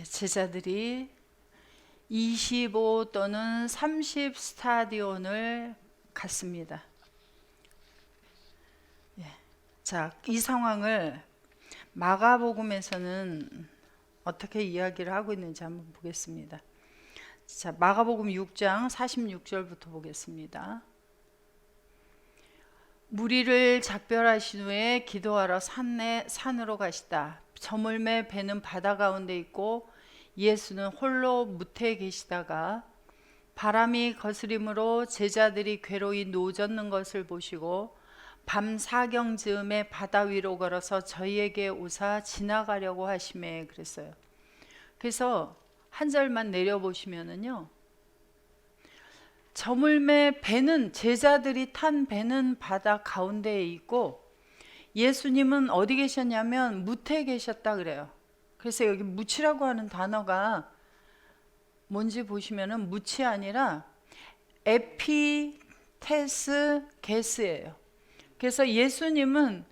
제자들이 25 또는 30 스타디온을 갔습니다. 자, 이 상황을 마가복음에서는 어떻게 이야기를 하고 있는지 한번 보겠습니다. 자, 마가복음 6장 46절부터 보겠습니다. 무리를 작별하신 후에 기도하러 산으로 가시다. 저물매 배는 바다 가운데 있고 예수는 홀로 무태에 계시다가 바람이 거스림으로 제자들이 괴로이 노젓는 것을 보시고 밤 사경 즈음에 바다 위로 걸어서 저희에게 오사 지나가려고 하시매 그랬어요. 그래서 한 절만 내려보시면은요, 저물매 배는, 제자들이 탄 배는 바다 가운데에 있고 예수님은 어디 계셨냐면 무태에 계셨다 그래요. 그래서 여기 무치라고 하는 단어가 뭔지 보시면은 무치 아니라 에피테스 게스예요. 그래서 예수님은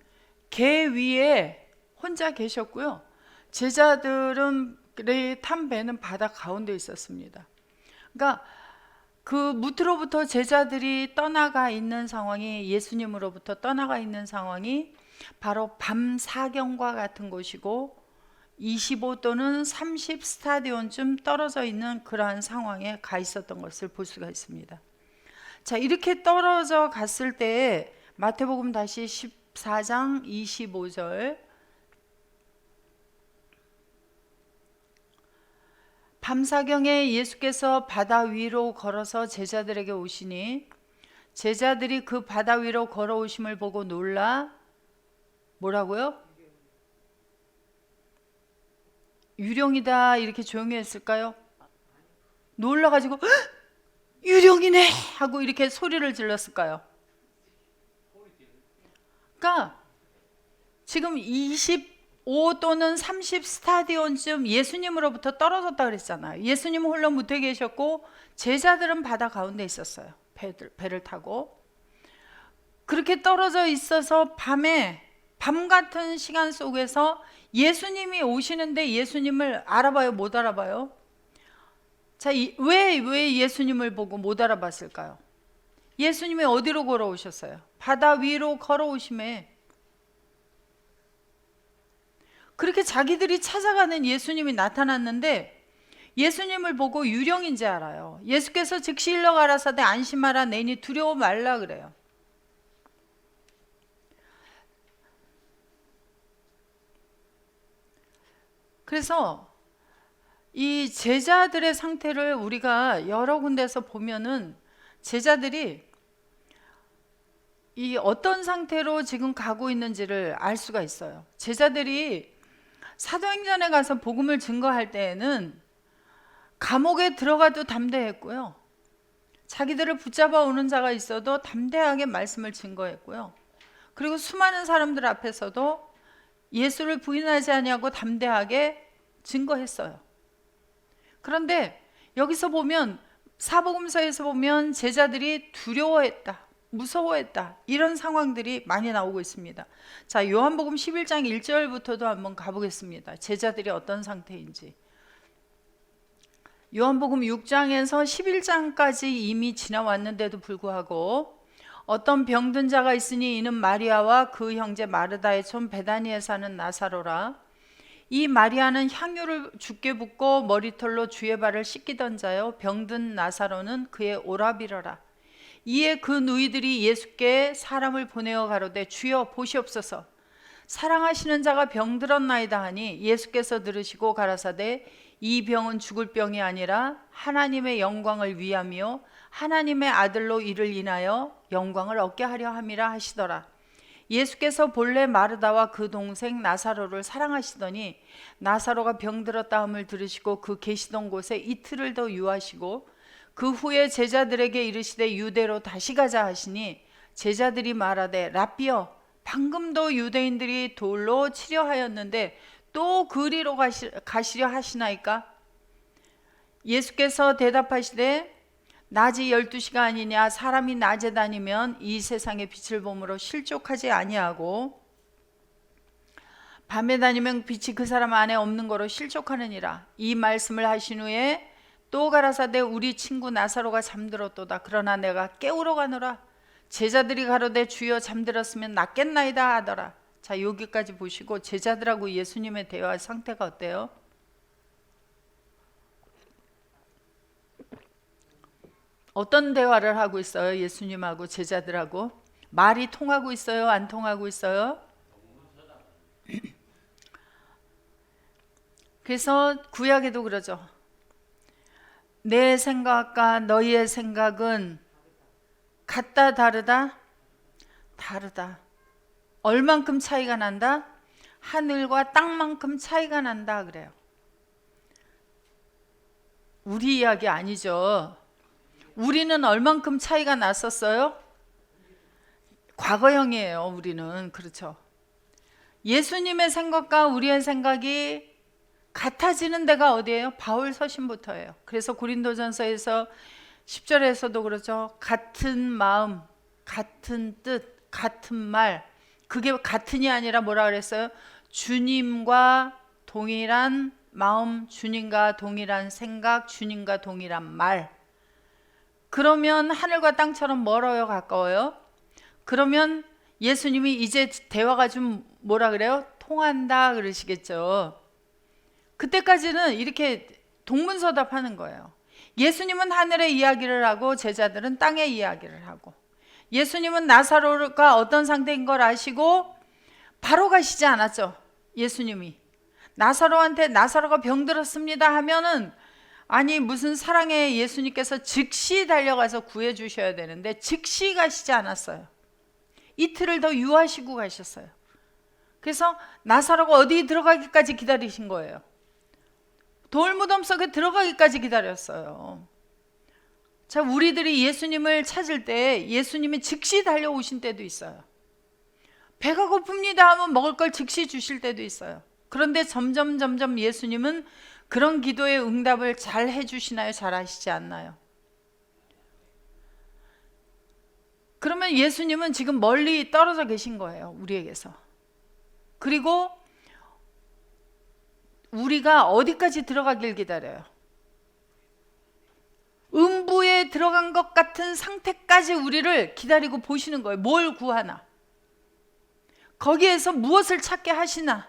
개 위에 혼자 계셨고요, 제자들은 탄 배는 바다 가운데 있었습니다. 그러니까 그 무트로부터 제자들이 떠나가 있는 상황이, 예수님으로부터 떠나가 있는 상황이 바로 밤 사경과 같은 곳이고 25 또는 30 스타디온쯤 떨어져 있는 그러한 상황에 가 있었던 것을 볼 수가 있습니다. 자, 이렇게 떨어져 갔을 때에 마태복음 다시 14장 25절, 밤사경에 예수께서 바다 위로 걸어서 제자들에게 오시니 제자들이 그 바다 위로 걸어오심을 보고 놀라, 뭐라고요? 유령이다 이렇게 조용히 했을까요? 놀라가지고 유령이네 하고 이렇게 소리를 질렀을까요? 그러니까 지금 25 또는 30 스타디온쯤 예수님으로부터 떨어졌다 그랬잖아요. 예수님은 홀로 무태에 계셨고 제자들은 바다 가운데 있었어요. 배를 타고. 그렇게 떨어져 있어서 밤에, 밤 같은 시간 속에서 예수님이 오시는데 예수님을 알아봐요, 못 알아봐요? 자, 왜 예수님을 보고 못 알아봤을까요? 예수님이 어디로 걸어오셨어요? 바다 위로 걸어오심에. 그렇게 자기들이 찾아가는 예수님이 나타났는데 예수님을 보고 유령인지 알아요. 예수께서 즉시 일러 가라사대 안심하라 내니 두려워 말라 그래요. 그래서 이 제자들의 상태를 우리가 여러 군데서 보면은 제자들이 이 어떤 상태로 지금 가고 있는지를 알 수가 있어요. 제자들이 사도행전에 가서 복음을 증거할 때에는 감옥에 들어가도 담대했고요, 자기들을 붙잡아 오는 자가 있어도 담대하게 말씀을 증거했고요, 그리고 수많은 사람들 앞에서도 예수를 부인하지 아니하고 담대하게 증거했어요. 그런데 여기서 보면, 사복음서에서 보면 제자들이 두려워했다, 무서워했다, 이런 상황들이 많이 나오고 있습니다. 자, 요한복음 11장 1절부터도 한번 가보겠습니다. 제자들이 어떤 상태인지. 요한복음 6장에서 11장까지 이미 지나왔는데도 불구하고 어떤 병든 자가 있으니 이는 마리아와 그 형제 마르다의 촌 베다니에 사는 나사로라. 이 마리아는 향유를 주께 붓고 머리털로 주의 발을 씻기던 자요, 병든 나사로는 그의 오라비러라. 이에 그 누이들이 예수께 사람을 보내어 가로되 주여 보시옵소서, 사랑하시는 자가 병들었나이다 하니 예수께서 들으시고 가라사대 이 병은 죽을 병이 아니라 하나님의 영광을 위함이요 하나님의 아들로 이를 인하여 영광을 얻게 하려 함이라 하시더라. 예수께서 본래 마르다와 그 동생 나사로를 사랑하시더니 나사로가 병들었다 함을 들으시고 그 계시던 곳에 이틀을 더 유하시고 그 후에 제자들에게 이르시되 유대로 다시 가자 하시니 제자들이 말하되 랍비여, 방금도 유대인들이 돌로 치려 하였는데 또 그리로 가시려 하시나이까? 예수께서 대답하시되 낮이 12시가 아니냐, 사람이 낮에 다니면 이 세상의 빛을 보므로 실족하지 아니하고 밤에 다니면 빛이 그 사람 안에 없는 거로 실족하느니라. 이 말씀을 하신 후에 또 가라사대 우리 친구 나사로가 잠들었도다. 그러나 내가 깨우러 가노라. 제자들이 가로되 주여 잠들었으면 낫겠나이다 하더라. 자, 여기까지 보시고 제자들하고 예수님의 대화 상태가 어때요? 어떤 대화를 하고 있어요? 예수님하고 제자들하고 말이 통하고 있어요? 안 통하고 있어요? 그래서 구약에도 그러죠. 내 생각과 너희의 생각은 같다 다르다? 다르다. 얼만큼 차이가 난다? 하늘과 땅만큼 차이가 난다 그래요. 우리 이야기 아니죠. 우리는 얼만큼 차이가 났었어요? 과거형이에요. 우리는. 그렇죠. 예수님의 생각과 우리의 생각이 같아지는 데가 어디예요? 바울 서신부터예요. 그래서 고린도전서에서 10절에서도 그러죠. 같은 마음, 같은 뜻, 같은 말. 그게 같은이 아니라 뭐라 그랬어요? 주님과 동일한 마음, 주님과 동일한 생각, 주님과 동일한 말. 그러면 하늘과 땅처럼 멀어요? 가까워요? 그러면 예수님이 이제 대화가 좀 뭐라 그래요? 통한다 그러시겠죠. 그때까지는 이렇게 동문서답하는 거예요. 예수님은 하늘의 이야기를 하고 제자들은 땅의 이야기를 하고, 예수님은 나사로가 어떤 상태인 걸 아시고 바로 가시지 않았죠. 예수님이 나사로한테 나사로가 병들었습니다 하면은 아니 무슨 사랑의 예수님께서 즉시 달려가서 구해 주셔야 되는데 즉시 가시지 않았어요. 이틀을 더 유하시고 가셨어요. 그래서 나사로가 어디 들어가기까지 기다리신 거예요. 돌무덤 속에 들어가기까지 기다렸어요. 자, 우리들이 예수님을 찾을 때 예수님이 즉시 달려오신 때도 있어요. 배가 고픕니다 하면 먹을 걸 즉시 주실 때도 있어요. 그런데 점점 예수님은 그런 기도의 응답을 잘 해주시나요? 잘 하시지 않나요? 그러면 예수님은 지금 멀리 떨어져 계신 거예요. 우리에게서. 그리고 우리가 어디까지 들어가길 기다려요? 음부에 들어간 것 같은 상태까지 우리를 기다리고 보시는 거예요. 뭘 구하나? 거기에서 무엇을 찾게 하시나?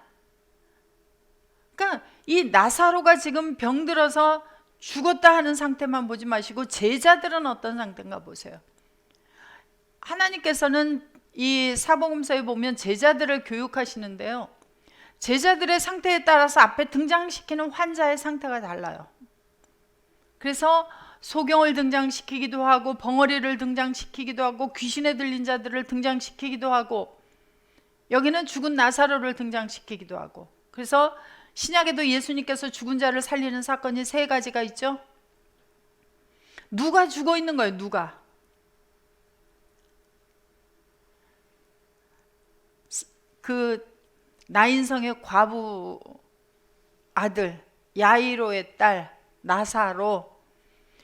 그러니까 이 나사로가 지금 병들어서 죽었다 하는 상태만 보지 마시고 제자들은 어떤 상태인가 보세요. 하나님께서는 이 사복음서에 보면 제자들을 교육하시는데요. 제자들의 상태에 따라서 앞에 등장시키는 환자의 상태가 달라요. 그래서 소경을 등장시키기도 하고 벙어리를 등장시키기도 하고 귀신에 들린 자들을 등장시키기도 하고 여기는 죽은 나사로를 등장시키기도 하고, 그래서 신약에도 예수님께서 죽은 자를 살리는 사건이 3가지가 있죠. 누가 죽어 있는 거예요? 누가? 그 나인성의 과부 아들 야이로의 딸 나사로,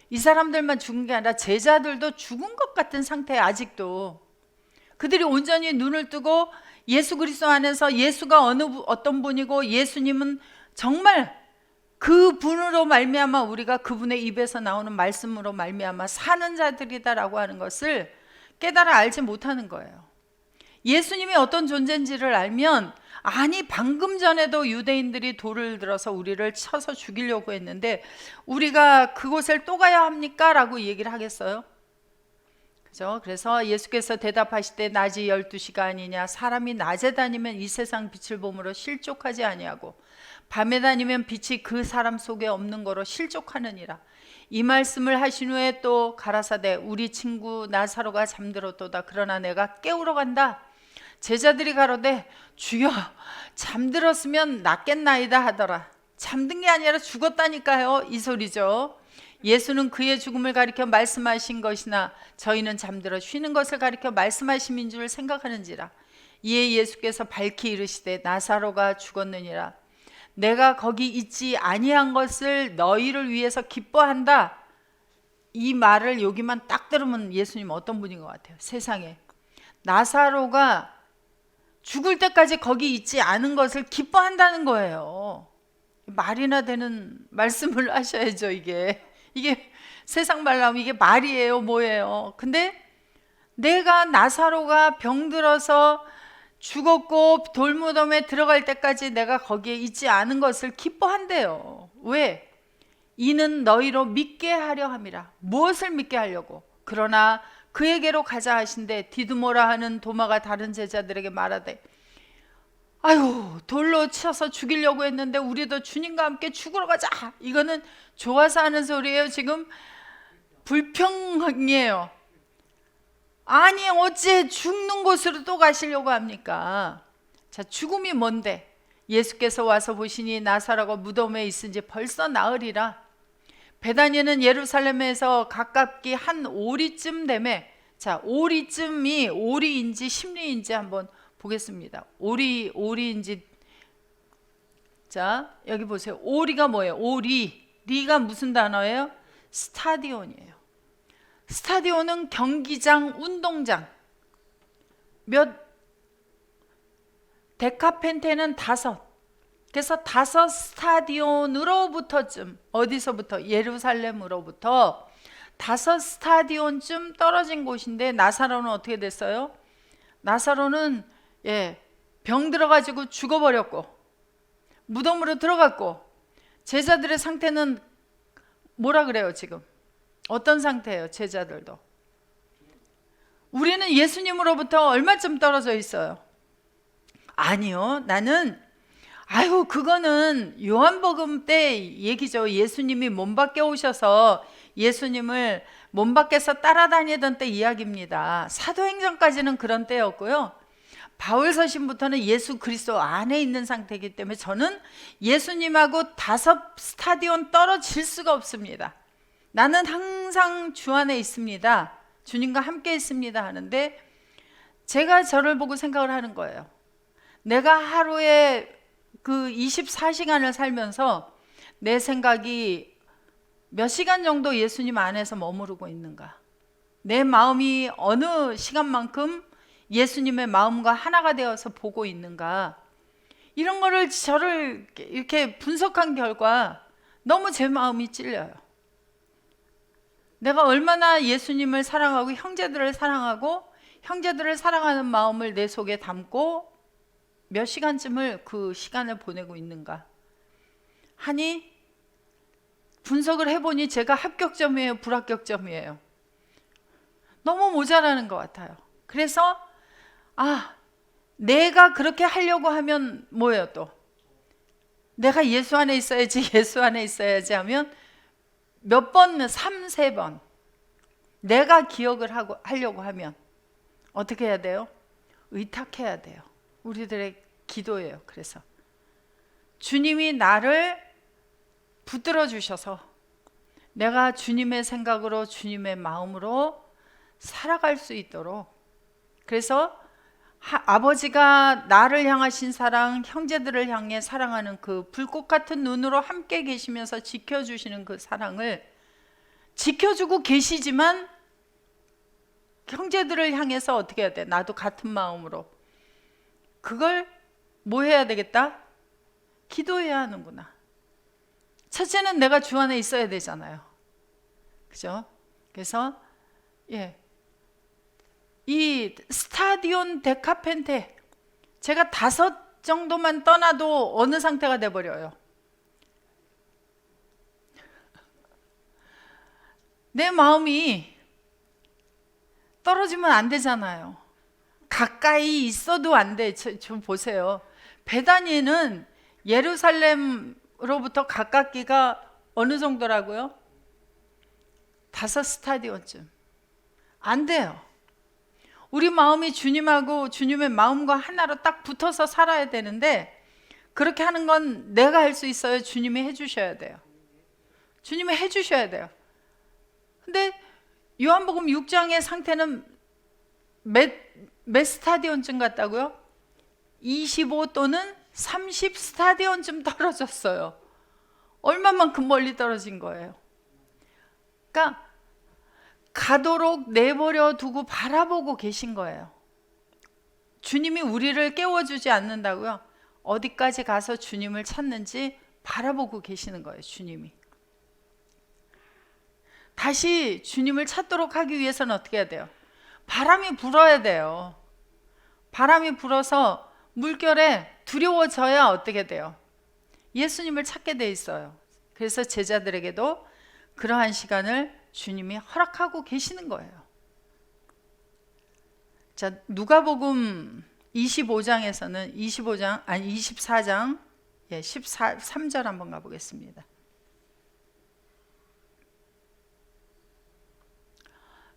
이 사람들만 죽은 게 아니라 제자들도 죽은 것 같은 상태에 아직도 그들이 온전히 눈을 뜨고 예수 그리스도 안에서 예수가 어떤 분이고 예수님은 정말 그 분으로 말미암아 우리가 그분의 입에서 나오는 말씀으로 말미암아 사는 자들이다라고 하는 것을 깨달아 알지 못하는 거예요. 예수님이 어떤 존재인지를 알면, 아니 방금 전에도 유대인들이 돌을 들어서 우리를 쳐서 죽이려고 했는데 우리가 그곳을 또 가야 합니까? 라고 얘기를 하겠어요? 그죠? 그래서 예수께서 대답하실 때 낮이 12시가 아니냐, 사람이 낮에 다니면 이 세상 빛을 보므로 실족하지 아니하고 밤에 다니면 빛이 그 사람 속에 없는 거로 실족하느니라. 이 말씀을 하신 후에 또 가라사대 우리 친구 나사로가 잠들었도다. 그러나 내가 깨우러 간다. 제자들이 가로되 주여 잠들었으면 낫겠나이다 하더라. 잠든 게 아니라 죽었다니까요, 이 소리죠. 예수는 그의 죽음을 가리켜 말씀하신 것이나 저희는 잠들어 쉬는 것을 가리켜 말씀하심인 줄 생각하는지라. 이에 예수께서 밝히 이르시되 나사로가 죽었느니라. 내가 거기 있지 아니한 것을 너희를 위해서 기뻐한다. 이 말을 여기만 딱 들으면 예수님 어떤 분인 것 같아요? 세상에 나사로가 죽을 때까지 거기 있지 않은 것을 기뻐한다는 거예요. 말이나 되는 말씀을 하셔야죠. 이게 세상 말로 하면 이게 말이에요, 뭐예요? 근데 내가 나사로가 병들어서 죽었고 돌무덤에 들어갈 때까지 내가 거기에 있지 않은 것을 기뻐한대요. 왜? 이는 너희로 믿게 하려 함이라. 무엇을 믿게 하려고? 그러나 그에게로 가자 하신대 디두모라 하는 도마가 다른 제자들에게 말하되, 아유, 돌로 쳐서 죽이려고 했는데 우리도 주님과 함께 죽으러 가자. 이거는 좋아서 하는 소리예요. 지금 불평이에요. 아니, 어째 죽는 곳으로 또 가시려고 합니까? 자, 죽음이 뭔데? 예수께서 와서 보시니 나사로가 무덤에 있은지 벌써 나으리라. 베다니는 예루살렘에서 가깝기 한 오리쯤 되매, 자, 오리쯤이 오리인지 심리인지 한번 보겠습니다. 오리인지. 자, 여기 보세요. 오리가 뭐예요? 리가 무슨 단어예요? 스타디온이에요. 스타디온은 경기장, 운동장. 데카펜테는 5. 그래서 5 스타디온으로부터쯤, 어디서부터? 예루살렘으로부터 5 스타디온쯤 떨어진 곳인데, 나사로는 어떻게 됐어요? 나사로는 병 들어가지고 죽어버렸고 무덤으로 들어갔고, 제자들의 상태는 뭐라 그래요? 지금 어떤 상태예요? 제자들도 우리는 예수님으로부터 얼마쯤 떨어져 있어요? 아니요, 나는 그거는 요한복음 때 얘기죠. 예수님이 몸 밖에 오셔서 예수님을 몸 밖에서 따라다니던 때 이야기입니다. 사도행전까지는 그런 때였고요. 바울 서신부터는 예수 그리스도 안에 있는 상태이기 때문에 저는 예수님하고 5 스타디온 떨어질 수가 없습니다. 나는 항상 주 안에 있습니다. 주님과 함께 있습니다 하는데, 제가 저를 보고 생각을 하는 거예요. 내가 하루에 그 24시간을 살면서 내 생각이 몇 시간 정도 예수님 안에서 머무르고 있는가? 내 마음이 어느 시간만큼 예수님의 마음과 하나가 되어서 보고 있는가? 이런 거를 저를 이렇게 분석한 결과 너무 제 마음이 찔려요. 내가 얼마나 예수님을 사랑하고 형제들을 사랑하고 형제들을 사랑하는 마음을 내 속에 담고 몇 시간쯤을 그 시간을 보내고 있는가 하니, 분석을 해보니 제가 합격점이에요, 불합격점이에요? 너무 모자라는 것 같아요. 그래서 내가 그렇게 하려고 하면 뭐예요? 또 내가 예수 안에 있어야지, 예수 안에 있어야지 하면 몇 번, 3, 3번 내가 기억을 하려고 하면 어떻게 해야 돼요? 의탁해야 돼요. 우리들의 기도예요. 그래서 주님이 나를 붙들어 주셔서 내가 주님의 생각으로 주님의 마음으로 살아갈 수 있도록, 그래서 아버지가 나를 향하신 사랑, 형제들을 향해 사랑하는 그 불꽃 같은 눈으로 함께 계시면서 지켜주시는 그 사랑을 지켜주고 계시지만, 형제들을 향해서 어떻게 해야 돼? 나도 같은 마음으로 그걸 뭐 해야 되겠다? 기도해야 하는구나. 첫째는 내가 주 안에 있어야 되잖아요. 그죠? 그래서 이 스타디온 데카펜테, 제가 5 정도만 떠나도 어느 상태가 돼버려요? 내 마음이 떨어지면 안 되잖아요. 가까이 있어도 안 돼. 좀 보세요. 베다니는 예루살렘으로부터 가깝기가 어느 정도라고요? 5 스타디온쯤. 안 돼요. 우리 마음이 주님하고 주님의 마음과 하나로 딱 붙어서 살아야 되는데, 그렇게 하는 건 내가 할 수 있어요? 주님이 해주셔야 돼요. 주님이 해주셔야 돼요. 근데 요한복음 6장의 상태는 몇 스타디온쯤 같다고요? 25 또는 30 스타디온쯤 떨어졌어요. 얼마만큼 멀리 떨어진 거예요? 그러니까 가도록 내버려 두고 바라보고 계신 거예요. 주님이 우리를 깨워주지 않는다고요? 어디까지 가서 주님을 찾는지 바라보고 계시는 거예요. 주님이 다시 주님을 찾도록 하기 위해서는 어떻게 해야 돼요? 바람이 불어야 돼요. 바람이 불어서 물결에 두려워져야 어떻게 돼요? 예수님을 찾게 돼 있어요. 그래서 제자들에게도 그러한 시간을 주님이 허락하고 계시는 거예요. 자, 누가복음 24장 13절 한번 가보겠습니다.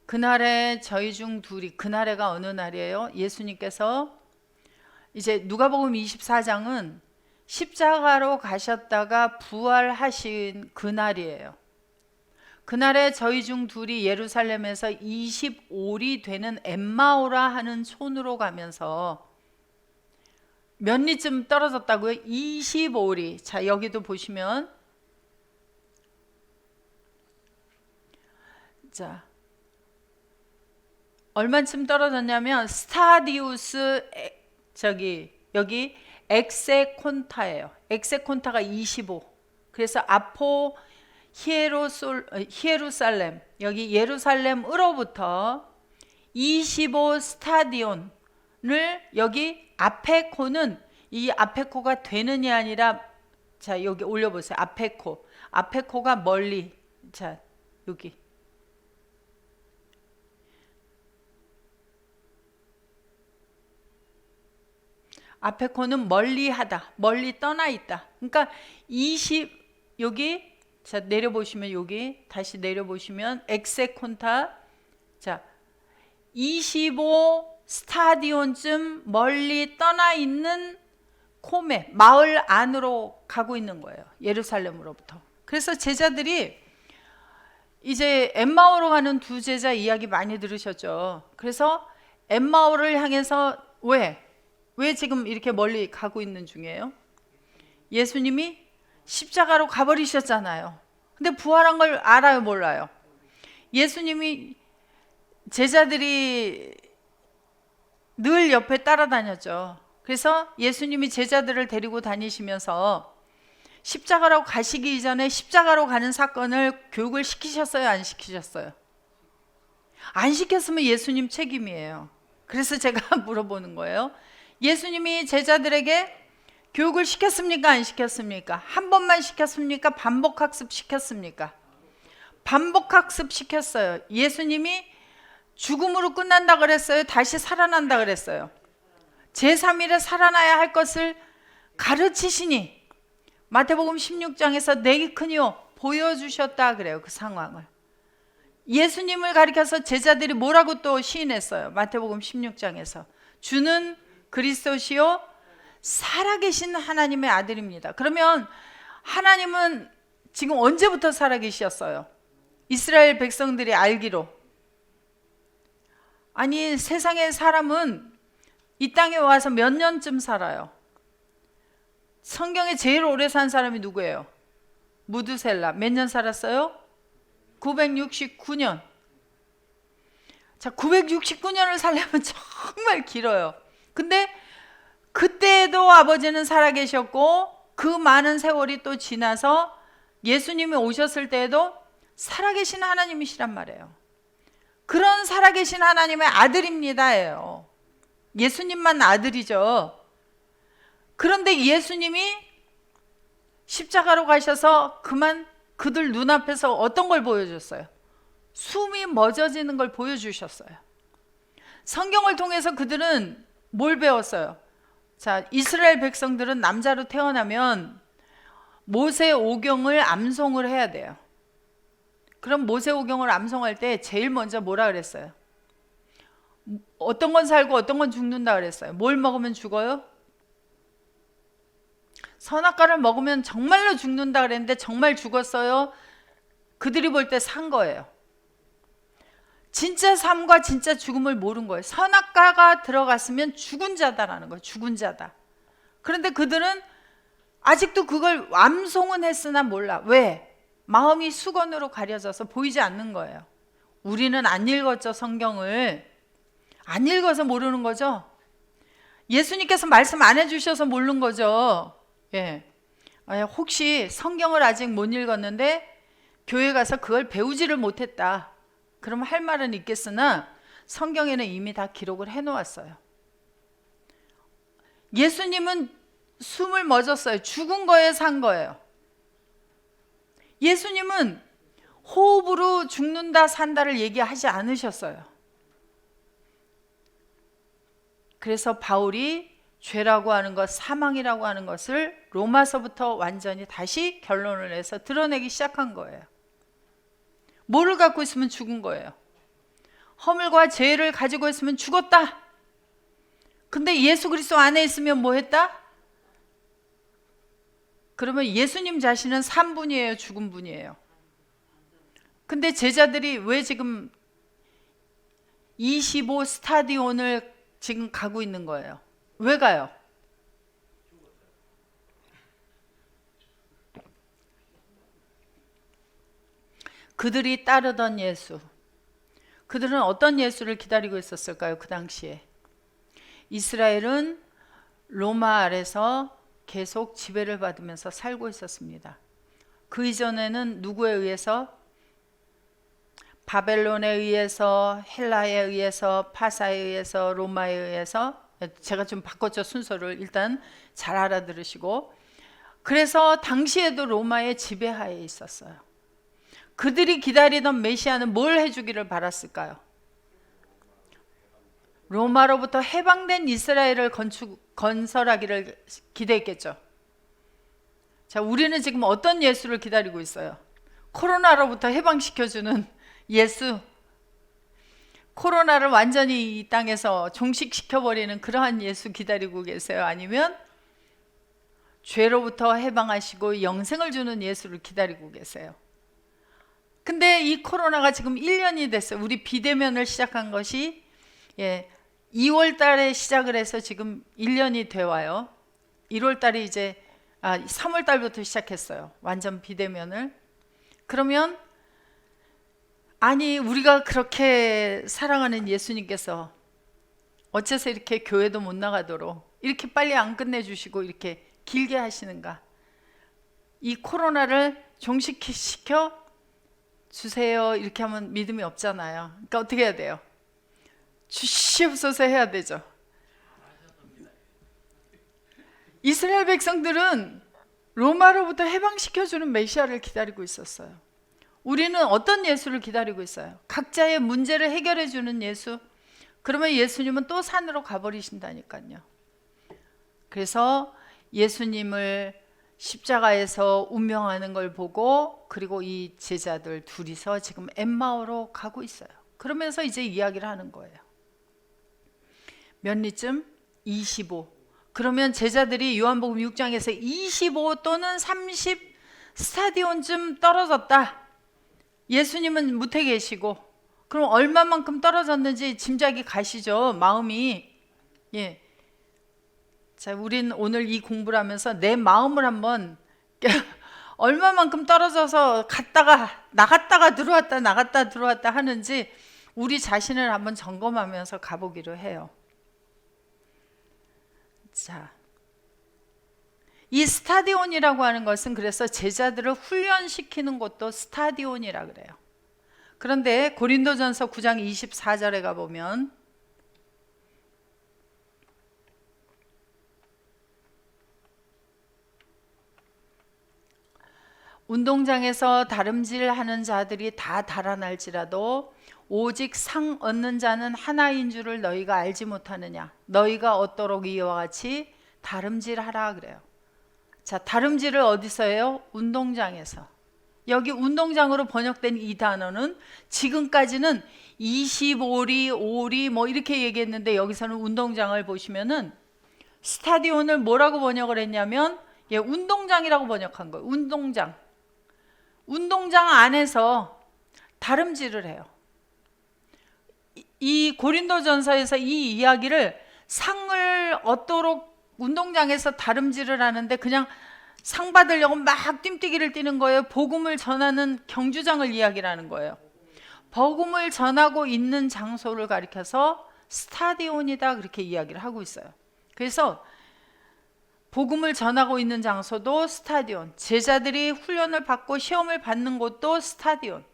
그날에 저희 중 둘이, 그날에가 어느 날이에요? 예수님께서 이제 누가복음 24장은 십자가로 가셨다가 부활하신 그날이에요. 그날에 저희 중 둘이 예루살렘에서 25리 되는 엠마오라 하는 촌으로 가면서 몇 리쯤 떨어졌다고요? 25리. 자, 여기도 보시면, 자, 얼마쯤 떨어졌냐면 스타디우스 여기 엑세콘타예요. 엑세콘타가 25. 그래서 아포 히에루살렘, 여기 예루살렘으로부터 25 스타디온을, 여기 아페코는, 이 아페코가 되는이 아니라, 자, 여기 올려보세요. 아페코가 멀리. 자, 여기 아페코는 멀리하다, 멀리 떠나 있다. 그러니까 20, 여기, 자, 내려보시면, 여기 다시 내려보시면 엑세콘타, 자, 25 스타디온쯤 멀리 떠나 있는 코메, 마을 안으로 가고 있는 거예요. 예루살렘으로부터. 그래서 제자들이, 이제 엠마오로 가는 두 제자 이야기 많이 들으셨죠. 그래서 엠마오를 향해서 왜 지금 이렇게 멀리 가고 있는 중이에요? 예수님이 십자가로 가버리셨잖아요. 근데 부활한 걸 알아요, 몰라요? 예수님이, 제자들이 늘 옆에 따라다녔죠. 그래서 예수님이 제자들을 데리고 다니시면서 십자가로 가시기 이전에 십자가로 가는 사건을 교육을 시키셨어요, 안 시키셨어요? 안 시켰으면 예수님 책임이에요. 그래서 제가 물어보는 거예요. 예수님이 제자들에게 교육을 시켰습니까? 안 시켰습니까? 한 번만 시켰습니까? 반복학습 시켰습니까? 반복학습 시켰어요. 예수님이 죽음으로 끝난다 그랬어요? 다시 살아난다 그랬어요? 제3일에 살아나야 할 것을 가르치시니 마태복음 16장에서 내기 크니요 보여주셨다 그래요. 그 상황을. 예수님을 가리켜서 제자들이 뭐라고 또 시인했어요? 마태복음 16장에서 주는 그리스도시요 살아계신 하나님의 아들입니다. 그러면 하나님은 지금 언제부터 살아계셨어요? 이스라엘 백성들이 알기로. 아니, 세상의 사람은 이 땅에 와서 몇 년쯤 살아요? 성경에 제일 오래 산 사람이 누구예요? 무두셀라. 몇 년 살았어요? 969년. 자, 969년을 살려면 정말 길어요. 근데 그때도 아버지는 살아계셨고 그 많은 세월이 또 지나서 예수님이 오셨을 때에도 살아계신 하나님이시란 말이에요. 그런 살아계신 하나님의 아들입니다예요. 예수님만 아들이죠. 그런데 예수님이 십자가로 가셔서 그만 그들 눈앞에서 어떤 걸 보여줬어요? 숨이 멎어지는 걸 보여주셨어요. 성경을 통해서 그들은 뭘 배웠어요? 자, 이스라엘 백성들은 남자로 태어나면 모세오경을 암송을 해야 돼요. 그럼 모세오경을 암송할 때 제일 먼저 뭐라 그랬어요? 어떤 건 살고 어떤 건 죽는다 그랬어요. 뭘 먹으면 죽어요? 선악과를 먹으면 정말로 죽는다 그랬는데 정말 죽었어요? 그들이 볼 때 산 거예요. 진짜 삶과 진짜 죽음을 모른 거예요. 선악과가 들어갔으면 죽은 자다라는 거예요. 죽은 자다. 그런데 그들은 아직도 그걸 암송은 했으나 몰라. 왜? 마음이 수건으로 가려져서 보이지 않는 거예요. 우리는 안 읽었죠, 성경을. 안 읽어서 모르는 거죠. 예수님께서 말씀 안 해주셔서 모르는 거죠. 예. 혹시 성경을 아직 못 읽었는데 교회 가서 그걸 배우지를 못했다. 그럼 할 말은 있겠으나 성경에는 이미 다 기록을 해놓았어요. 예수님은 숨을 멎었어요. 죽은 거예요, 산 거예요? 예수님은 호흡으로 죽는다 산다를 얘기하지 않으셨어요. 그래서 바울이 죄라고 하는 것, 사망이라고 하는 것을 로마서부터 완전히 다시 결론을 내서 드러내기 시작한 거예요. 뭐를 갖고 있으면 죽은 거예요? 허물과 죄를 가지고 있으면 죽었다. 근데 예수 그리스도 안에 있으면 뭐 했다? 그러면 예수님 자신은 산 분이에요, 죽은 분이에요? 근데 제자들이 왜 지금 25 스타디온을 지금 가고 있는 거예요? 왜 가요? 그들이 따르던 예수, 그들은 어떤 예수를 기다리고 있었을까요? 그 당시에 이스라엘은 로마 아래서 계속 지배를 받으면서 살고 있었습니다. 그 이전에는 누구에 의해서? 바벨론에 의해서, 헬라에 의해서, 파사에 의해서, 로마에 의해서. 제가 좀 바꿨죠, 순서를. 일단 잘 알아들으시고. 그래서 당시에도 로마의 지배하에 있었어요. 그들이 기다리던 메시아는 뭘 해주기를 바랐을까요? 로마로부터 해방된 이스라엘을 건설하기를 기대했겠죠. 자, 우리는 지금 어떤 예수를 기다리고 있어요? 코로나로부터 해방시켜주는 예수. 코로나를 완전히 이 땅에서 종식시켜버리는 그러한 예수 기다리고 계세요? 아니면 죄로부터 해방하시고 영생을 주는 예수를 기다리고 계세요? 근데 이 코로나가 지금 1년이 됐어요. 우리 비대면을 시작한 것이 2월 달에 시작을 해서 지금 1년이 돼 와요. 1월 달에 이제 3월 달부터 시작했어요. 완전 비대면을. 그러면 아니 우리가 그렇게 사랑하는 예수님께서 어째서 이렇게 교회도 못 나가도록 이렇게 빨리 안 끝내주시고 이렇게 길게 하시는가? 이 코로나를 종식시켜 주세요 이렇게 하면 믿음이 없잖아요. 그러니까 어떻게 해야 돼요? 주시옵소서 해야 되죠. 이스라엘 백성들은 로마로부터 해방시켜주는 메시아를 기다리고 있었어요. 우리는 어떤 예수를 기다리고 있어요? 각자의 문제를 해결해주는 예수. 그러면 예수님은 또 산으로 가버리신다니까요. 그래서 예수님을 십자가에서 운명하는 걸 보고 그리고 이 제자들 둘이서 지금 엠마오로 가고 있어요. 그러면서 이제 이야기를 하는 거예요. 몇 리쯤? 25. 그러면 제자들이 요한복음 6장에서 25 또는 30 스타디온쯤 떨어졌다. 예수님은 무태 계시고 그럼 얼마만큼 떨어졌는지 짐작이 가시죠. 마음이. 예. 자, 우린 오늘 이 공부를 하면서 내 마음을 한번 얼마만큼 떨어져서 갔다가 나갔다가 들어왔다 나갔다 들어왔다 하는지 우리 자신을 한번 점검하면서 가보기로 해요. 자, 이 스타디온이라고 하는 것은 그래서 제자들을 훈련시키는 것도 스타디온이라 그래요. 그런데 고린도전서 9장 24절에 가보면 운동장에서 다름질하는 자들이 다 달아날지라도 오직 상 얻는 자는 하나인 줄을 너희가 알지 못하느냐. 너희가 얻도록 이와 같이 다름질하라 그래요. 자, 다름질을 어디서 해요? 운동장에서. 여기 운동장으로 번역된 이 단어는 지금까지는 25리, 5리 뭐 이렇게 얘기했는데 여기서는 운동장을 보시면은 스타디온을 뭐라고 번역을 했냐면 운동장이라고 번역한 거예요. 운동장. 운동장 안에서 다름질을 해요. 이 고린도전서에서 이 이야기를 상을 얻도록 운동장에서 다름질을 하는데 그냥 상 받으려고 막 뜀뛰기를 뛰는 거예요. 복음을 전하는 경주장을 이야기를 하는 거예요. 복음을 전하고 있는 장소를 가리켜서 스타디온이다 그렇게 이야기를 하고 있어요. 그래서 복음을 전하고 있는 장소도 스타디온, 제자들이 훈련을 받고 시험을 받는 곳도 스타디온.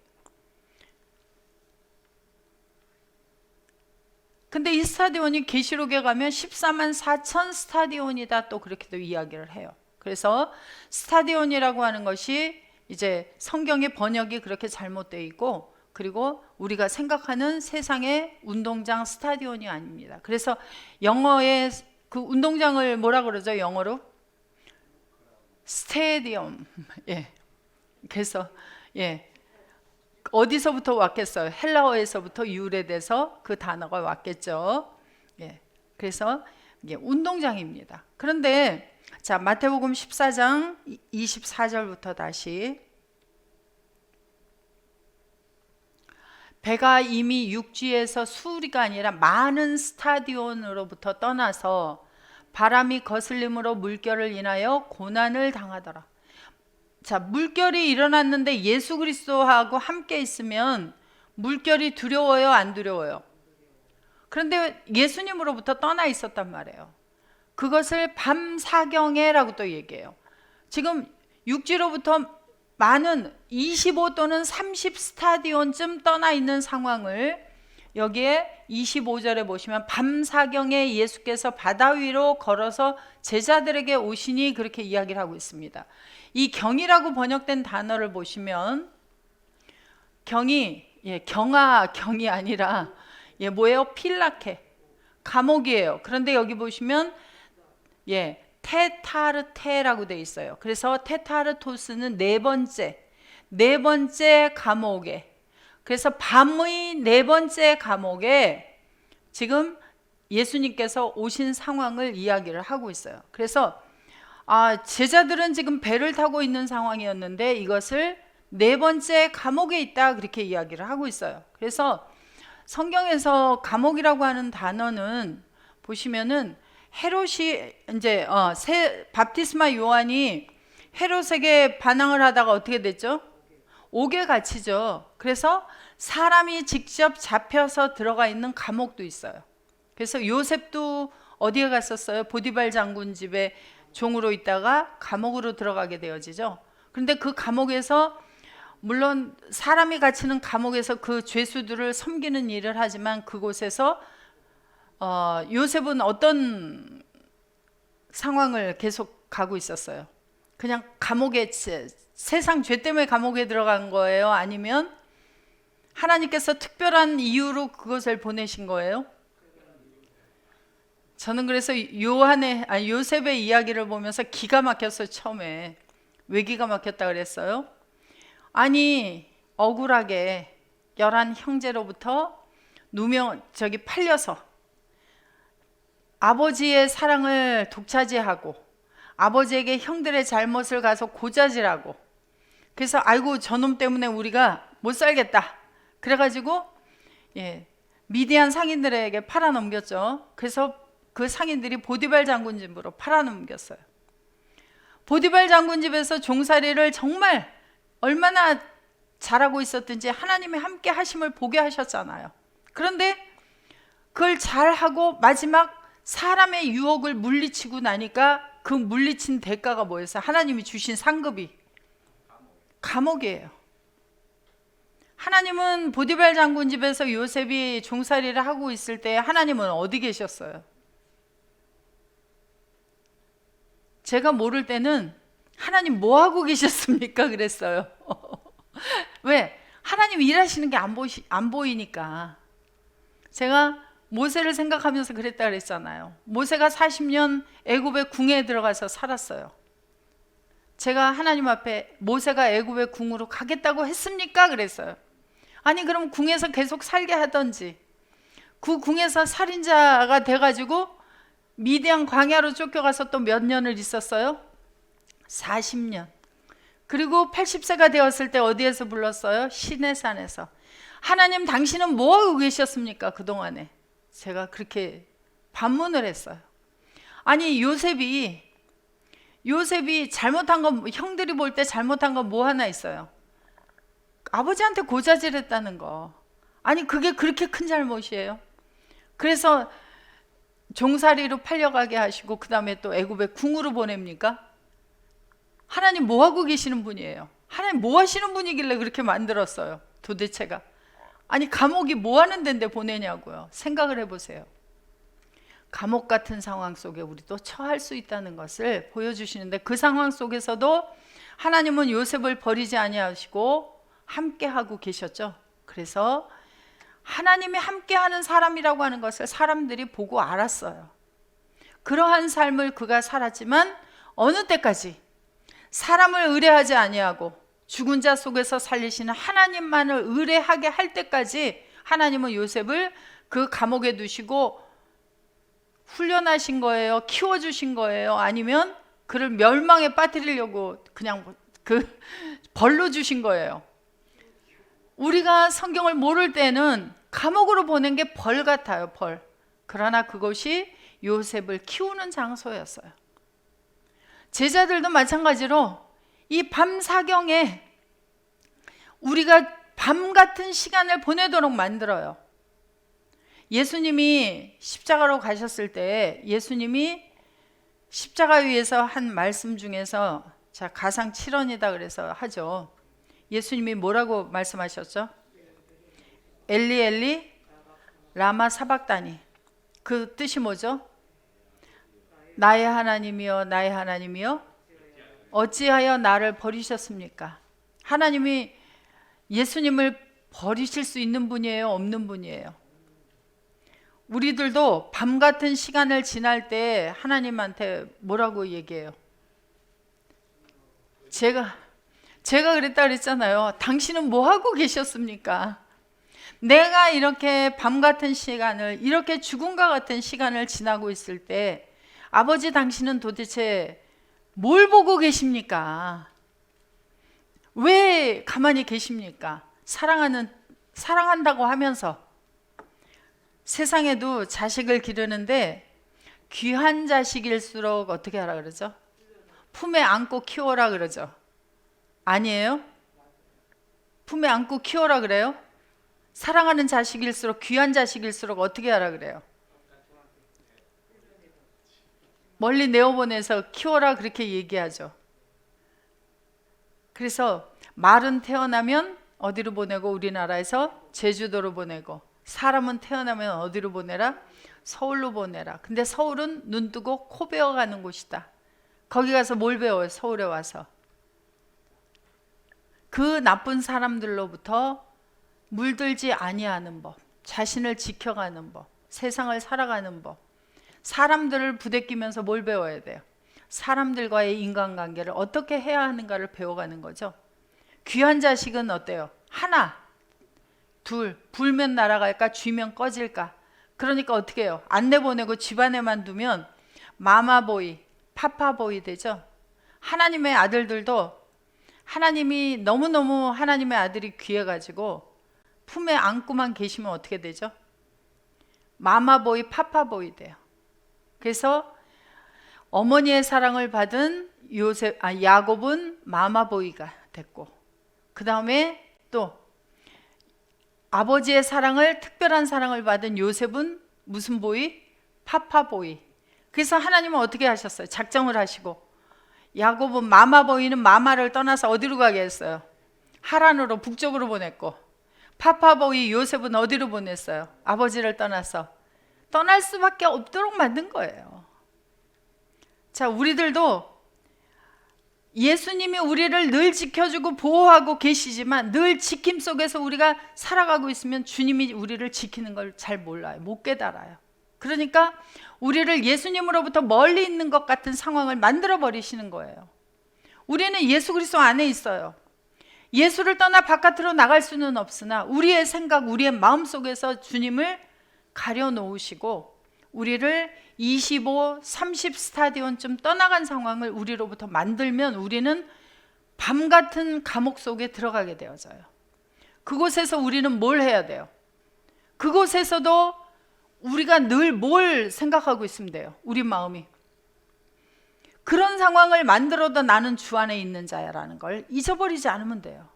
근데 이 스타디온이 계시록에 가면 14만 4천 스타디온이다, 또 그렇게도 이야기를 해요. 그래서 스타디온이라고 하는 것이 이제 성경의 번역이 그렇게 잘못되어 있고, 그리고 우리가 생각하는 세상의 운동장 스타디온이 아닙니다. 그래서 영어의 그 운동장을 뭐라 그러죠? 영어로? 스테디움. 예. 그래서 예. 어디서부터 왔겠어요? 헬라어에서부터 유래돼서 그 단어가 왔겠죠. 예. 그래서 이게 운동장입니다. 그런데 자, 마태복음 14장 24절부터 다시. 배가 이미 육지에서 수리가 아니라 많은 스타디온으로부터 떠나서 바람이 거슬림으로 물결을 인하여 고난을 당하더라. 자, 물결이 일어났는데 예수 그리스도하고 함께 있으면 물결이 두려워요, 안 두려워요? 그런데 예수님으로부터 떠나 있었단 말이에요. 그것을 밤사경에라고 또 얘기해요. 지금 육지로부터 많은 25 또는 30 스타디온쯤 떠나 있는 상황을 여기에 25절에 보시면 밤사경에 예수께서 바다 위로 걸어서 제자들에게 오시니 그렇게 이야기를 하고 있습니다. 이 경이라고 번역된 단어를 보시면 경이 경이 아니라 뭐예요? 필라케, 감옥이에요. 그런데 여기 보시면 테타르테라고 돼 있어요. 그래서 테타르토스는 네 번째 감옥에, 그래서 밤의 네 번째 감옥에 지금 예수님께서 오신 상황을 이야기를 하고 있어요. 그래서 제자들은 지금 배를 타고 있는 상황이었는데 이것을 네 번째 감옥에 있다, 그렇게 이야기를 하고 있어요. 그래서 성경에서 감옥이라고 하는 단어는 보시면은 헤롯이 이제 밥티스마 요한이 헤롯에게 반항을 하다가 어떻게 됐죠? 옥에 갇히죠. 그래서 사람이 직접 잡혀서 들어가 있는 감옥도 있어요. 그래서 요셉도 어디에 갔었어요? 보디발 장군 집에 종으로 있다가 감옥으로 들어가게 되어지죠. 그런데 그 감옥에서, 물론 사람이 갇히는 감옥에서 그 죄수들을 섬기는 일을 하지만 그곳에서 요셉은 어떤 상황을 계속 가고 있었어요? 그냥 감옥에, 세상 죄 때문에 감옥에 들어간 거예요? 아니면 하나님께서 특별한 이유로 그것을 보내신 거예요? 저는 그래서 요셉의 이야기를 보면서 기가 막혔어요. 처음에 왜 기가 막혔다 그랬어요? 아니, 억울하게 11 형제로부터 팔려서 아버지의 사랑을 독차지하고 아버지에게 형들의 잘못을 가서 고자질하고, 그래서 아이고 저놈 때문에 우리가 못 살겠다, 그래가지고 미디안 상인들에게 팔아넘겼죠. 그래서 그 상인들이 보디발 장군 집으로 팔아넘겼어요. 보디발 장군 집에서 종살이를 정말 얼마나 잘하고 있었든지 하나님의 함께 하심을 보게 하셨잖아요. 그런데 그걸 잘하고 마지막 사람의 유혹을 물리치고 나니까 그 물리친 대가가 뭐였어요? 하나님이 주신 상급이 감옥이에요. 하나님은 보디발 장군 집에서 요셉이 종살이를 하고 있을 때 하나님은 어디 계셨어요? 제가 모를 때는 하나님 뭐 하고 계셨습니까? 그랬어요. 왜? 하나님 일하시는 게 안 보이니까. 제가 모세를 생각하면서 그랬다 그랬잖아요. 모세가 40년 애굽의 궁에 들어가서 살았어요. 제가 하나님 앞에 모세가 애굽의 궁으로 가겠다고 했습니까? 그랬어요. 아니, 그럼 궁에서 계속 살게 하던지, 그 궁에서 살인자가 돼가지고 미디안 광야로 쫓겨가서 또 몇 년을 있었어요? 40년. 그리고 80세가 되었을 때 어디에서 불렀어요? 시내산에서. 하나님, 당신은 뭐 하고 계셨습니까? 그동안에. 제가 그렇게 반문을 했어요. 아니, 요셉이 잘못한 건, 형들이 볼 때 잘못한 건 뭐 하나 있어요? 아버지한테 고자질했다는 거. 아니, 그게 그렇게 큰 잘못이에요? 그래서 종살이로 팔려가게 하시고 그 다음에 또 애굽에 궁으로 보냅니까? 하나님 뭐 하고 계시는 분이에요? 하나님 뭐 하시는 분이길래 그렇게 만들었어요? 도대체가. 아니 감옥이 뭐 하는 데인데 보내냐고요. 생각을 해보세요. 감옥 같은 상황 속에 우리도 처할 수 있다는 것을 보여주시는데, 그 상황 속에서도 하나님은 요셉을 버리지 아니하시고 함께 하고 계셨죠. 그래서 하나님이 함께하는 사람이라고 하는 것을 사람들이 보고 알았어요. 그러한 삶을 그가 살았지만 어느 때까지 사람을 의뢰하지 아니하고 죽은 자 속에서 살리시는 하나님만을 의뢰하게 할 때까지 하나님은 요셉을 그 감옥에 두시고 훈련하신 거예요? 키워주신 거예요? 아니면 그를 멸망에 빠뜨리려고 그냥 그 벌로 주신 거예요? 우리가 성경을 모를 때는 감옥으로 보낸 게 벌 같아요, 벌. 그러나 그것이 요셉을 키우는 장소였어요. 제자들도 마찬가지로 이 밤 사경에 우리가 밤 같은 시간을 보내도록 만들어요. 예수님이 십자가로 가셨을 때 예수님이 십자가 위에서 한 말씀 중에서, 자, 가상 7원이다 그래서 하죠. 예수님이 뭐라고 말씀하셨죠? 엘리 엘리 라마 사박다니. 그 뜻이 뭐죠? 나의 하나님이여 나의 하나님이여 어찌하여 나를 버리셨습니까? 하나님이 예수님을 버리실 수 있는 분이에요? 없는 분이에요? 우리들도 밤 같은 시간을 지날 때 하나님한테 뭐라고 얘기해요? 제가 그랬다 그랬잖아요. 당신은 뭐 하고 계셨습니까? 내가 이렇게 밤 같은 시간을, 이렇게 죽음과 같은 시간을 지나고 있을 때 아버지 당신은 도대체 뭘 보고 계십니까? 왜 가만히 계십니까? 사랑한다고 하면서. 세상에도 자식을 기르는데 귀한 자식일수록 어떻게 하라 그러죠? 품에 안고 키워라 그러죠. 아니에요? 품에 안고 키워라 그래요? 사랑하는 자식일수록, 귀한 자식일수록 어떻게 하라 그래요? 멀리 내어보내서 키워라 그렇게 얘기하죠. 그래서 말은 태어나면 어디로 보내고, 우리나라에서 제주도로 보내고, 사람은 태어나면 어디로 보내라? 서울로 보내라. 근데 서울은 눈 뜨고 코 베어가는 곳이다. 거기 가서 뭘 배워요? 서울에 와서. 그 나쁜 사람들로부터 물들지 아니하는 법, 자신을 지켜가는 법, 세상을 살아가는 법, 사람들을 부대끼면서 뭘 배워야 돼요? 사람들과의 인간관계를 어떻게 해야 하는가를 배워가는 거죠. 귀한 자식은 어때요? 하나, 둘, 불면 날아갈까 쥐면 꺼질까. 그러니까 어떻게 해요? 안 내보내고 집안에만 두면 마마보이, 파파보이 되죠. 하나님의 아들들도 하나님이 너무너무 하나님의 아들이 귀해가지고 품에 안고만 계시면 어떻게 되죠? 마마보이, 파파보이 돼요. 그래서 어머니의 사랑을 받은 야곱은 마마보이가 됐고, 그 다음에 또 아버지의 사랑을, 특별한 사랑을 받은 요셉은 무슨 보이? 파파보이. 그래서 하나님은 어떻게 하셨어요? 작정을 하시고 야곱은 마마보이는 마마를 떠나서 어디로 가게 했어요? 하란으로, 북쪽으로 보냈고, 파파보이 요셉은 어디로 보냈어요? 아버지를 떠나서 떠날 수밖에 없도록 만든 거예요. 자, 우리들도 예수님이 우리를 늘 지켜주고 보호하고 계시지만 늘 지킴 속에서 우리가 살아가고 있으면 주님이 우리를 지키는 걸 잘 몰라요. 못 깨달아요. 그러니까 우리를 예수님으로부터 멀리 있는 것 같은 상황을 만들어 버리시는 거예요. 우리는 예수 그리스도 안에 있어요. 예수를 떠나 바깥으로 나갈 수는 없으나 우리의 생각, 우리의 마음 속에서 주님을 가려놓으시고 우리를 25, 30 스타디온쯤 떠나간 상황을 우리로부터 만들면 우리는 밤 같은 감옥 속에 들어가게 되어져요. 그곳에서 우리는 뭘 해야 돼요? 그곳에서도 우리가 늘 뭘 생각하고 있으면 돼요? 우리 마음이. 그런 상황을 만들어도 나는 주 안에 있는 자야라는 걸 잊어버리지 않으면 돼요.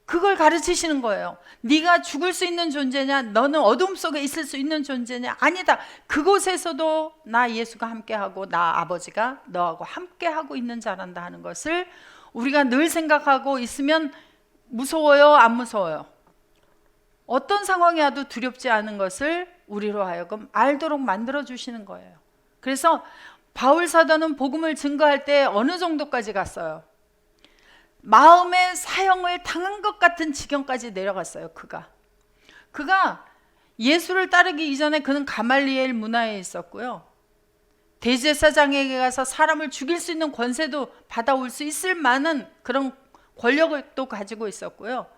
그걸 가르치시는 거예요. 네가 죽을 수 있는 존재냐? 너는 어둠 속에 있을 수 있는 존재냐? 아니다. 그곳에서도 나 예수가 함께하고 나 아버지가 너하고 함께하고 있는 자란다 하는 것을 우리가 늘 생각하고 있으면 무서워요? 안 무서워요? 어떤 상황이 와도 두렵지 않은 것을 우리로 하여금 알도록 만들어 주시는 거예요. 그래서 바울 사도는 복음을 증거할 때 어느 정도까지 갔어요? 마음의 사형을 당한 것 같은 지경까지 내려갔어요. 그가 예수를 따르기 이전에 그는 가말리엘 문화에 있었고요. 대제사장에게 가서 사람을 죽일 수 있는 권세도 받아올 수 있을 만한 그런 권력을 또 가지고 있었고요.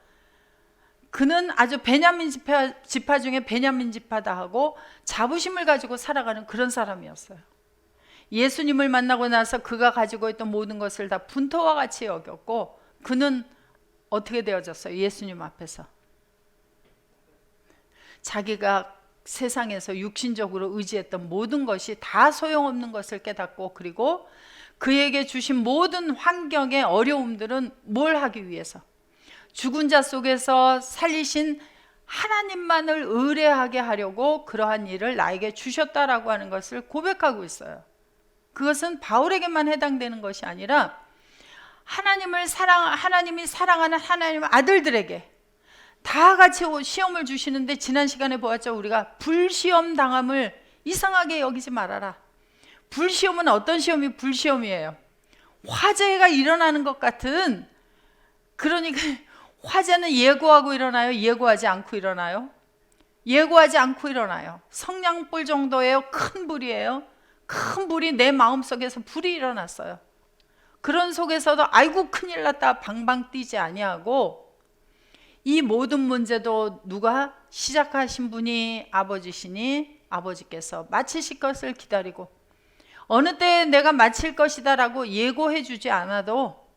그는 아주 베냐민 지파 중에 베냐민 지파다 하고 자부심을 가지고 살아가는 그런 사람이었어요. 예수님을 만나고 나서 그가 가지고 있던 모든 것을 다 분토와 같이 여겼고 그는 어떻게 되어졌어요? 예수님 앞에서 자기가 세상에서 육신적으로 의지했던 모든 것이 다 소용없는 것을 깨닫고, 그리고 그에게 주신 모든 환경의 어려움들은 뭘 하기 위해서? 죽은 자 속에서 살리신 하나님만을 의뢰하게 하려고 그러한 일을 나에게 주셨다라고 하는 것을 고백하고 있어요. 그것은 바울에게만 해당되는 것이 아니라 하나님이 사랑하는 하나님의 아들들에게 다 같이 시험을 주시는데, 지난 시간에 보았죠. 우리가 불시험 당함을 이상하게 여기지 말아라. 불시험은 어떤 시험이 불시험이에요? 화재가 일어나는 것 같은, 그러니까 화재는 예고하고 일어나요? 예고하지 않고 일어나요? 예고하지 않고 일어나요. 성냥불 정도예요? 큰 불이에요? 큰 불이 내 마음속에서 불이 일어났어요. 그런 속에서도 아이고 큰일 났다 방방 뛰지 아니하고, 이 모든 문제도 누가 시작하신 분이 아버지시니 아버지께서 마치실 것을 기다리고, 어느 때에 내가 마칠 것이다 라고 예고해 주지 않아도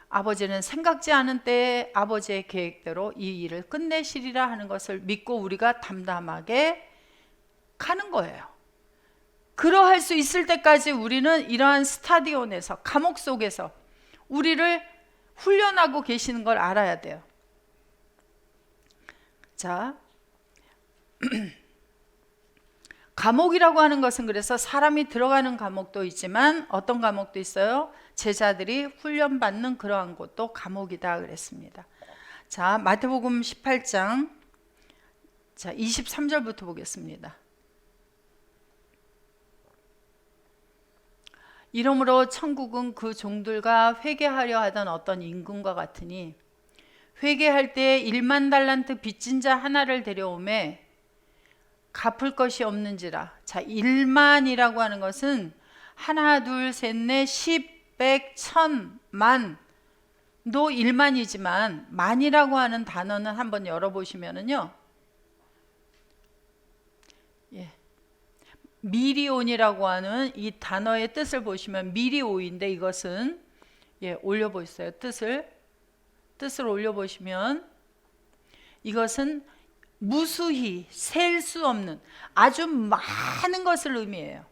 아버지는 생각지 않은 때에 아버지의 계획대로 이 일을 끝내시리라 하는 것을 믿고 우리가 담담하게 가는 거예요. 그러할 수 있을 때까지 우리는 이러한 스타디온에서, 감옥 속에서 우리를 훈련하고 계시는 걸 알아야 돼요. 자, 감옥이라고 하는 것은 그래서 사람이 들어가는 감옥도 있지만 어떤 감옥도 있어요? 제자들이 훈련받는 그러한 곳도 감옥이다 그랬습니다. 자, 마태복음 18장 자 23절부터 보겠습니다. 이러므로 천국은 그 종들과 회개하려 하던 어떤 임금과 같으니, 회개할 때 1만 달란트 빚진 자 하나를 데려오매 갚을 것이 없는지라. 자, 1만이라고 하는 것은 하나, 둘, 셋, 넷, 10, 100, 1000, 만도 1만이지만 만이라고 하는 단어는 한번 열어보시면은요, 미리온이라고 하는 이 단어의 뜻을 보시면 미리오인데, 이것은 올려보세요. 뜻을 올려보시면 이것은 무수히 셀 수 없는 아주 많은 것을 의미해요.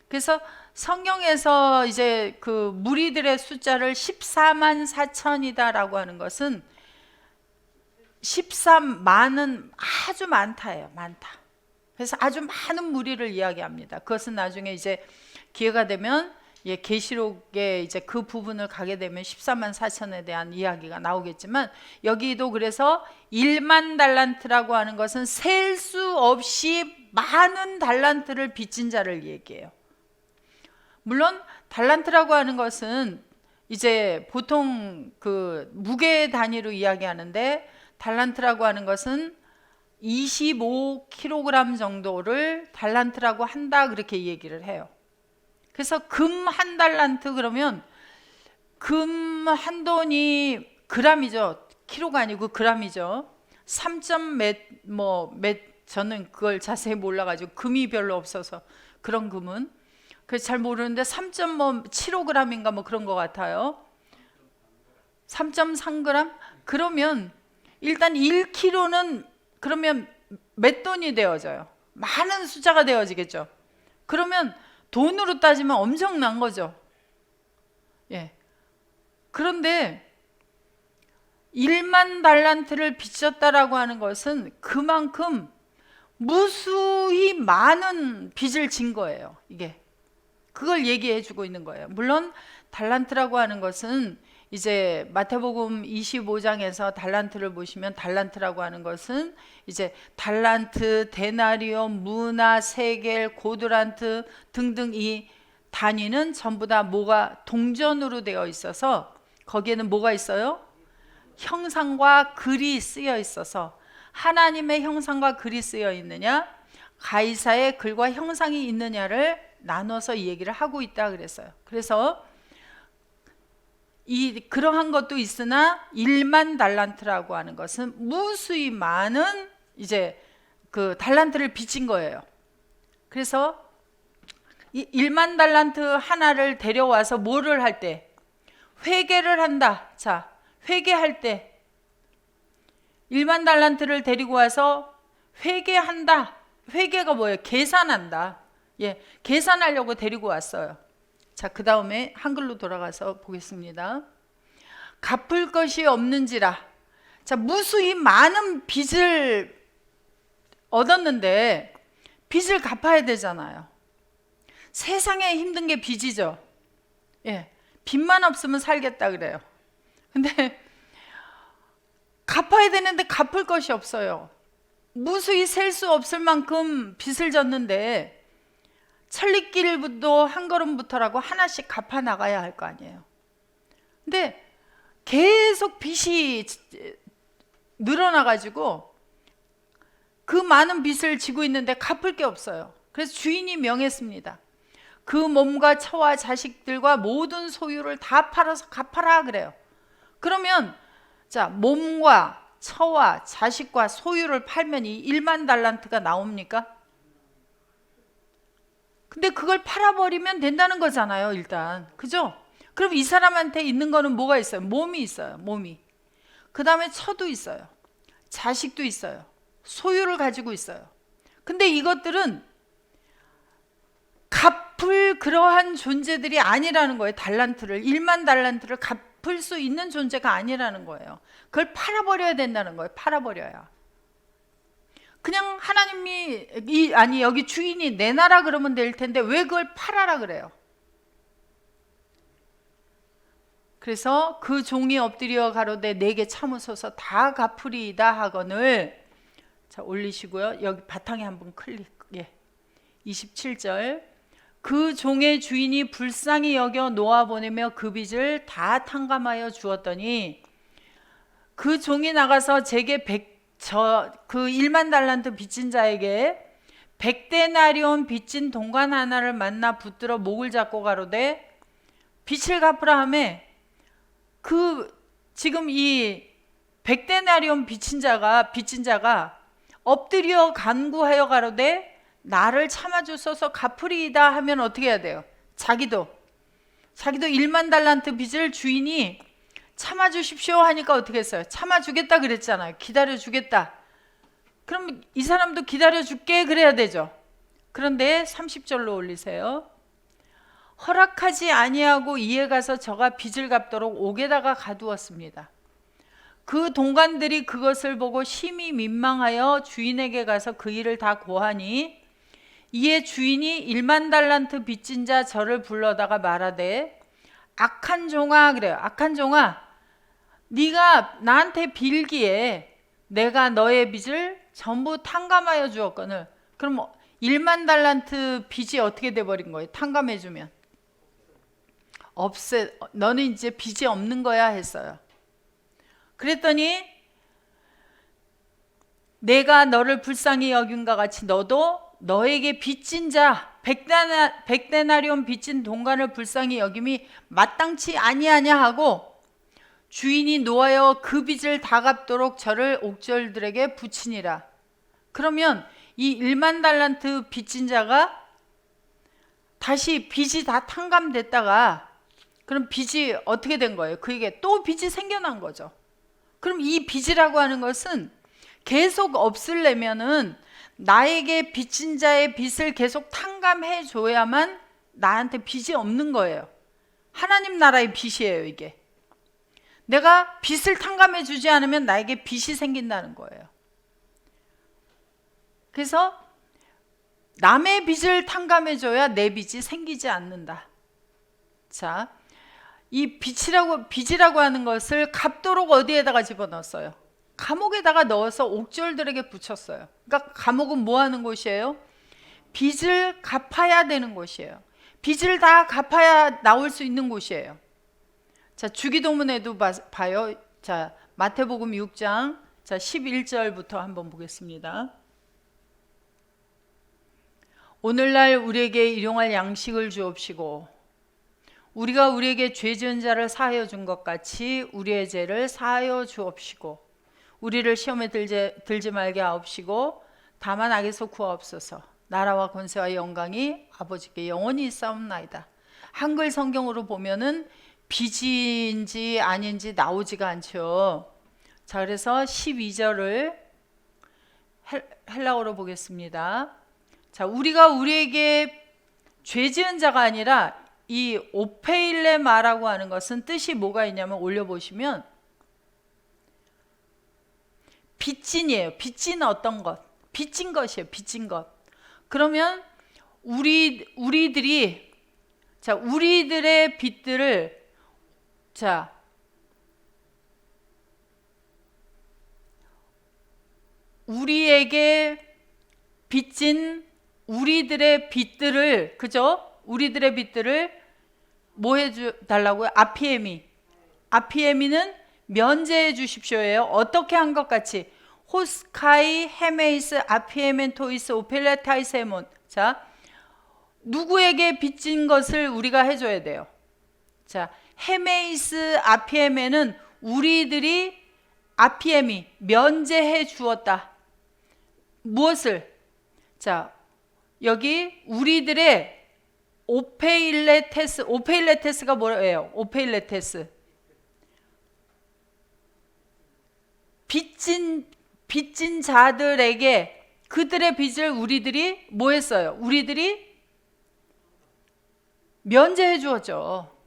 그래서 성경에서 이제 그 무리들의 숫자를 14만 4천이다라고 하는 것은 13만은 아주 많다예요. 많다. 그래서 아주 많은 무리를 이야기합니다. 그것은 나중에 이제 기회가 되면 계시록에 이제 그 부분을 가게 되면 14만 4천에 대한 이야기가 나오겠지만, 여기도 그래서 1만 달란트라고 하는 것은 셀 수 없이 많은 달란트를 빚진 자를 얘기해요. 물론 달란트라고 하는 것은 이제 보통 그 무게 단위로 이야기하는데, 달란트라고 하는 것은 25kg 정도를 달란트라고 한다 그렇게 얘기를 해요. 그래서 금 한 달란트 그러면 금 한 돈이 그람이죠. 키로가 아니고 그람이죠. 3몇 저는 그걸 자세히 몰라가지고 금이 별로 없어서 그런 금은 그래서 잘 모르는데 3.75g인가 뭐 그런 것 같아요. 3.3g? 그러면 일단 1kg는 그러면 몇 돈이 되어져요? 많은 숫자가 되어지겠죠. 그러면 돈으로 따지면 엄청난 거죠. 그런데 1만 달란트를 빚졌다라고 하는 것은 그만큼 무수히 많은 빚을 진 거예요. 이게 그걸 얘기해 주고 있는 거예요. 물론 달란트라고 하는 것은 이제 마태복음 25장에서 달란트를 보시면 달란트라고 하는 것은 이제 달란트, 데나리온, 무나, 세겔, 고드란트 등등 이 단위는 전부 다 뭐가 동전으로 되어 있어서 거기에는 뭐가 있어요? 형상과 글이 쓰여 있어서 하나님의 형상과 글이 쓰여 있느냐 가이사의 글과 형상이 있느냐를 나눠서 이 얘기를 하고 있다 그랬어요. 그래서 그러한 것도 있으나 1만 달란트라고 하는 것은 무수히 많은 이제 그 달란트를 빚진 거예요. 그래서 이 1만 달란트 하나를 데려와서 뭐를 할 때? 회개를 한다. 자, 회개할 때 1만 달란트를 데리고 와서 회개한다. 회개가 뭐예요? 계산한다. 예, 계산하려고 데리고 왔어요. 자, 그 다음에 한글로 돌아가서 보겠습니다. 갚을 것이 없는지라. 자, 무수히 많은 빚을 얻었는데 빚을 갚아야 되잖아요. 세상에 힘든 게 빚이죠. 예, 빚만 없으면 살겠다 그래요. 근데 갚아야 되는데 갚을 것이 없어요. 무수히 셀 수 없을 만큼 빚을 졌는데 천리길부터 한 걸음부터라고 하나씩 갚아 나가야 할 거 아니에요. 근데 계속 빚이 늘어나가지고 그 많은 빚을 지고 있는데 갚을 게 없어요. 그래서 주인이 명했습니다. 그 몸과 처와 자식들과 모든 소유를 다 팔아서 갚아라 그래요. 그러면 자, 몸과 처와 자식과 소유를 팔면 이 1만 달란트가 나옵니까? 근데 그걸 팔아버리면 된다는 거잖아요, 일단. 그죠? 그럼 이 사람한테 있는 거는 뭐가 있어요? 몸이 있어요, 몸이. 그 다음에 처도 있어요. 자식도 있어요. 소유를 가지고 있어요. 근데 이것들은 갚을 그러한 존재들이 아니라는 거예요. 달란트를, 1만 달란트를 갚을 수 있는 존재가 아니라는 거예요. 그걸 팔아버려야 된다는 거예요. 팔아버려야. 그냥 하나님이 아니 여기 주인이 내놔라 그러면 될 텐데 왜 그걸 팔아라 그래요? 그래서 그 종이 엎드려 가로되 내게 참으소서 다 갚으리이다 하거늘. 자, 올리시고요. 여기 바탕에 한번 클릭. 예. 27절. 그 종의 주인이 불쌍히 여겨 놓아보내며 그 빚을 다 탕감하여 주었더니 그 종이 나가서 제게 그 1만 달란트 빚진 자에게 100데나리온 빚진 동관 하나를 만나 붙들어 목을 잡고 가로되 빚을 갚으라 하매 그 지금 이 100데나리온 빚진 자가 엎드려 간구하여 가로되 나를 참아주소서 갚으리이다 하면 어떻게 해야 돼요? 자기도 1만 달란트 빚을 주인이 참아주십시오 하니까 어떻게 했어요? 참아주겠다 그랬잖아요. 기다려주겠다. 그럼 이 사람도 기다려줄게 그래야 되죠. 그런데 30절로 올리세요. 허락하지 아니하고 이에 가서 저가 빚을 갚도록 옥에다가 가두었습니다. 그 동관들이 그것을 보고 심히 민망하여 주인에게 가서 그 일을 다 고하니 이에 주인이 1만 달란트 빚진 자 저를 불러다가 말하되 악한 종아 그래요. 악한 종아 네가 나한테 빌기에 내가 너의 빚을 전부 탕감하여 주었거늘. 그럼 1만 달란트 빚이 어떻게 돼버린 거예요? 탕감해주면 너는 이제 빚이 없는 거야 했어요. 그랬더니 내가 너를 불쌍히 여긴과 같이 너도 너에게 빚진 자 100데나리온 빚진 동관을 불쌍히 여김이 마땅치 아니하냐 하고 주인이 노하여 그 빚을 다 갚도록 저를 옥졸들에게 붙이니라. 그러면 이 1만 달란트 빚진 자가 다시 빚이 다 탕감됐다가 그럼 빚이 어떻게 된 거예요? 그에게 또 빚이 생겨난 거죠. 그럼 이 빚이라고 하는 것은 계속 없으려면은 나에게 빚진 자의 빚을 계속 탕감해 줘야만 나한테 빚이 없는 거예요. 하나님 나라의 빚이에요, 이게. 내가 빚을 탕감해 주지 않으면 나에게 빚이 생긴다는 거예요. 그래서 남의 빚을 탕감해 줘야 내 빚이 생기지 않는다. 자, 이 빚이라고 하는 것을 갚도록 어디에다가 집어넣었어요? 감옥에다가 넣어서 옥졸들에게 붙였어요. 그러니까 감옥은 뭐 하는 곳이에요? 빚을 갚아야 되는 곳이에요. 빚을 다 갚아야 나올 수 있는 곳이에요. 자, 주기도문에도 봐요. 자, 마태복음 6장 자 11절부터 한번 보겠습니다. 오늘날 우리에게 일용할 양식을 주옵시고 우리가 우리에게 죄 지은 자를 사하여 준 것 같이 우리의 죄를 사하여 주옵시고 우리를 시험에 들지 말게 하옵시고 다만 악에서 구하옵소서. 나라와 권세와 영광이 아버지께 영원히 있사옵나이다. 한글 성경으로 보면은 빚인지 아닌지 나오지가 않죠. 자, 그래서 12절을 헬라어로 보겠습니다. 자, 우리가 우리에게 죄 지은 자가 아니라 이 오페일레마라고 하는 것은 뜻이 뭐가 있냐면 올려보시면 빚진이에요. 빚진 어떤 것, 빚진 것이에요. 빚진 것. 그러면 우리들이 자 우리들의 빚들을 자 우리에게 빚진 우리들의 빚들을 그죠? 우리들의 빚들을 뭐 해달라고요? 아피에미는 면제해 주십시오예요. 어떻게 한 것 같이 호스카이 헤메이스 아피에멘 토이스 오펠레타이세몬. 자, 누구에게 빚진 것을 우리가 해줘야 돼요. 자, 헤메이스 아피에멘은 우리들이 아피에미 면제해 주었다. 무엇을? 자, 여기 우리들의 오페일레테스가 뭐예요? 오페일레테스 빚진 자들에게 그들의 빚을 우리들이 뭐 했어요? 우리들이 면제해 주었죠.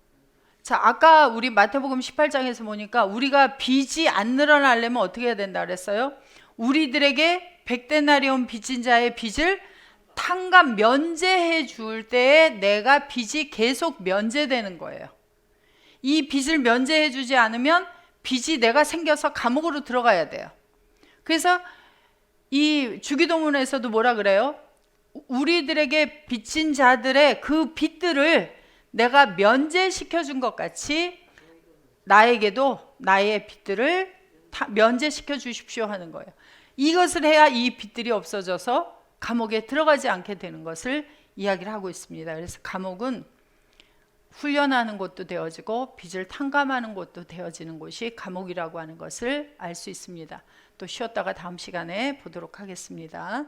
자, 아까 우리 마태복음 18장에서 보니까 우리가 빚이 안 늘어나려면 어떻게 해야 된다 그랬어요? 우리들에게 100데나리온 빚진 자의 빚을 탕감 면제해 줄 때에 내가 빚이 계속 면제되는 거예요. 이 빚을 면제해 주지 않으면 빚이 내가 생겨서 감옥으로 들어가야 돼요. 그래서 이 주기도문에서도 뭐라 그래요? 우리들에게 빚진 자들의 그 빚들을 내가 면제시켜 준 것 같이 나에게도 나의 빚들을 면제시켜 주십시오 하는 거예요. 이것을 해야 이 빚들이 없어져서 감옥에 들어가지 않게 되는 것을 이야기를 하고 있습니다. 그래서 감옥은 훈련하는 곳도 되어지고 빚을 탕감하는 곳도 되어지는 곳이 감옥이라고 하는 것을 알 수 있습니다. 또 쉬었다가 다음 시간에 보도록 하겠습니다.